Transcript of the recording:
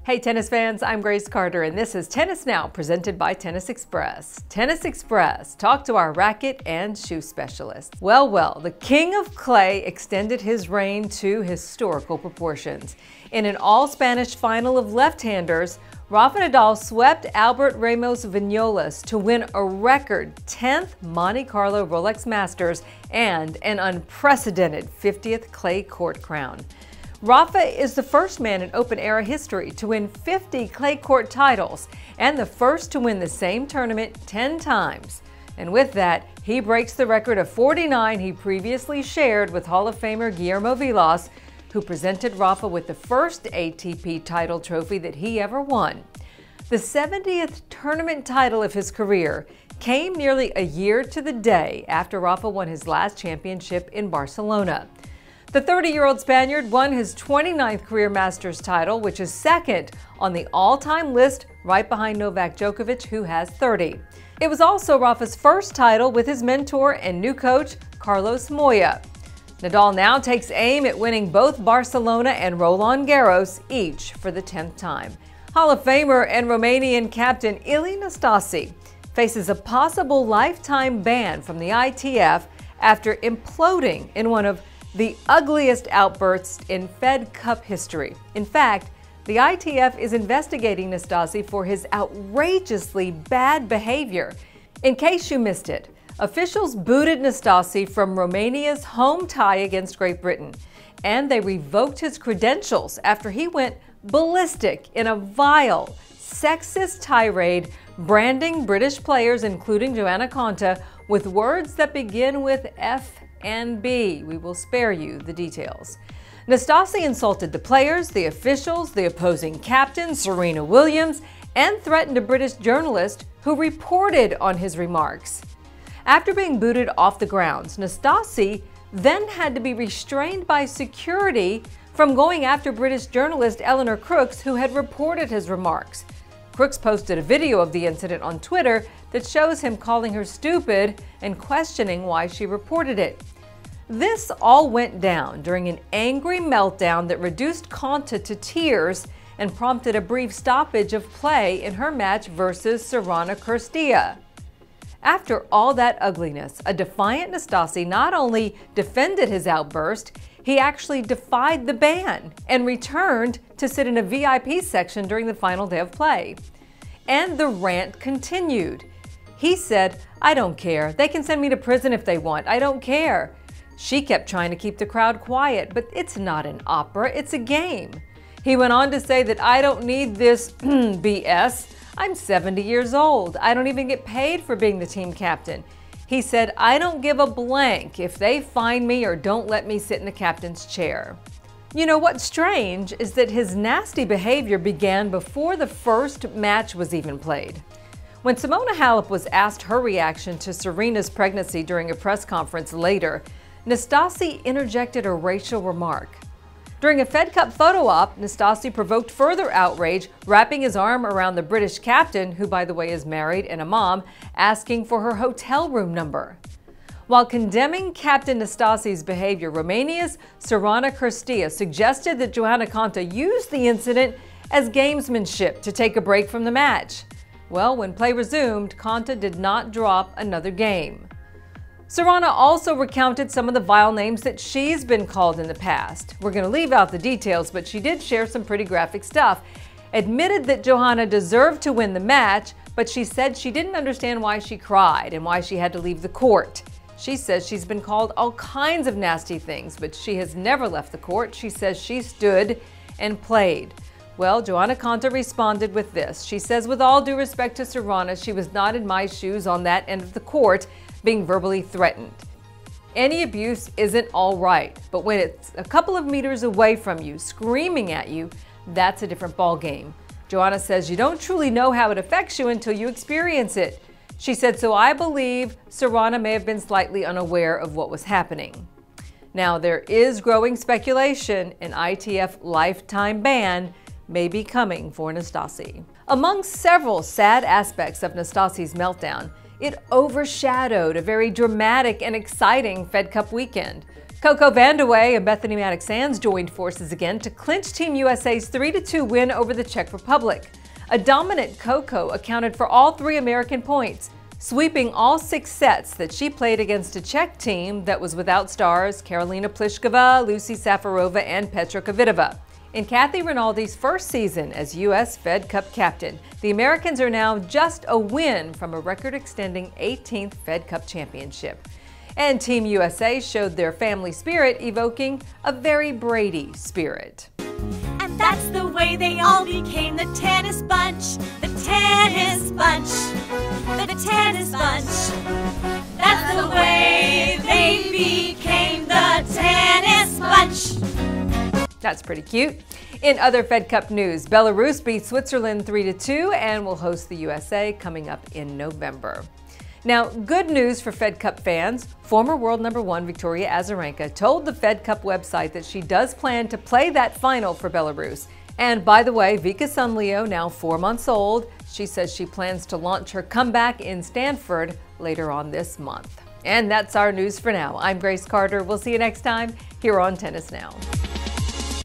Hey tennis fans, I'm Grace Carter and this is Tennis Now presented by Tennis Express. Tennis Express, talk to our racket and shoe specialist. Well, the king of clay extended his reign to historical proportions. In an all-Spanish final of left-handers, Rafa Nadal swept Albert Ramos Vinolas to win a record 10th Monte Carlo Rolex Masters and an unprecedented 50th clay court crown. Rafa is the first man in open-era history to win 50 clay court titles and the first to win the same tournament 10 times. And with that, he breaks the record of 49 he previously shared with Hall of Famer Guillermo Vilas, who presented Rafa with the first ATP title trophy that he ever won. The 70th tournament title of his career came nearly a year to the day after Rafa won his last championship in Barcelona. The 30-year-old Spaniard won his 29th career Masters title, which is second on the all-time list right behind Novak Djokovic, who has 30. It was also Rafa's first title with his mentor and new coach, Carlos Moya. Nadal now takes aim at winning both Barcelona and Roland Garros, each for the 10th time. Hall of Famer and Romanian captain Ilie Nastase faces a possible lifetime ban from the ITF after imploding in one of the ugliest outbursts in Fed Cup history. In fact, the ITF is investigating Nastase for his outrageously bad behavior. In case you missed it, officials booted Nastase from Romania's home tie against Great Britain, and they revoked his credentials after he went ballistic in a vile, sexist tirade branding British players, including Johanna Konta, with words that begin with F and B. We will spare you the details. Nastase insulted the players, the officials, the opposing captain, Serena Williams, and threatened a British journalist who reported on his remarks. After being booted off the grounds, Nastase then had to be restrained by security from going after British journalist Eleanor Crooks, who had reported his remarks. Crooks posted a video of the incident on Twitter that shows him calling her stupid and questioning why she reported it. This all went down during an angry meltdown that reduced Konta to tears and prompted a brief stoppage of play in her match versus Sorana Cîrstea. After all that ugliness, a defiant Nastase not only defended his outburst, he actually defied the ban and returned to sit in a VIP section during the final day of play. And the rant continued. He said, "I don't care. They can send me to prison if they want. I don't care." She kept trying to keep the crowd quiet, but it's not an opera, it's a game. He went on to say that I don't need this BS. I'm 70 years old. I don't even get paid for being the team captain. He said, I don't give a blank if they fine me or don't let me sit in the captain's chair. You know what's strange is that his nasty behavior began before the first match was even played. When Simona Halep was asked her reaction to Serena's pregnancy during a press conference later, Nastase interjected a racial remark. During a Fed Cup photo op, Nastase provoked further outrage, wrapping his arm around the British captain, who by the way is married and a mom, asking for her hotel room number. While condemning Captain Nastase's behavior, Romania's Sorana Cîrstea suggested that Johanna Konta use the incident as gamesmanship to take a break from the match. Well, when play resumed, Konta did not drop another game. Sorana also recounted some of the vile names that she's been called in the past. We're going to leave out the details, but she did share some pretty graphic stuff. Admitted that Johanna deserved to win the match, but she said she didn't understand why she cried and why she had to leave the court. She says she's been called all kinds of nasty things, but she has never left the court. She says she stood and played. Well, Johanna Konta responded with this. She says, with all due respect to Sorana, she was not in my shoes on that end of the court, being verbally threatened. Any abuse isn't all right, but when it's a couple of meters away from you, screaming at you, that's a different ball game. Johanna says you don't truly know how it affects you until you experience it. She said, so I believe Sorana may have been slightly unaware of what was happening. Now, there is growing speculation an ITF lifetime ban may be coming for Nastase. Among several sad aspects of Nastase's meltdown, it overshadowed a very dramatic and exciting Fed Cup weekend. Coco Vandeweghe and Bethany Mattek-Sands joined forces again to clinch Team USA's 3-2 win over the Czech Republic. A dominant Coco accounted for all 3 American points, sweeping all 6 sets that she played against a Czech team that was without stars Karolina Pliskova, Lucy Safarova, and Petra Kvitova. In Kathy Rinaldi's first season as U.S. Fed Cup captain, the Americans are now just a win from a record-extending 18th Fed Cup championship. And Team USA showed their family spirit, evoking a very Brady spirit. And that's the way they all became the tennis bunch, the tennis bunch, the tennis bunch. That's the way they became the tennis bunch. That's pretty cute. In other Fed Cup news, Belarus beat Switzerland 3-2 and will host the USA coming up in November. Now, good news for Fed Cup fans. Former world number 1 Victoria Azarenka told the Fed Cup website that she does plan to play that final for Belarus. And by the way, Vika's son Leo, now 4 months old, she says she plans to launch her comeback in Stanford later on this month. And that's our news for now. I'm Grace Carter. We'll see you next time here on Tennis Now.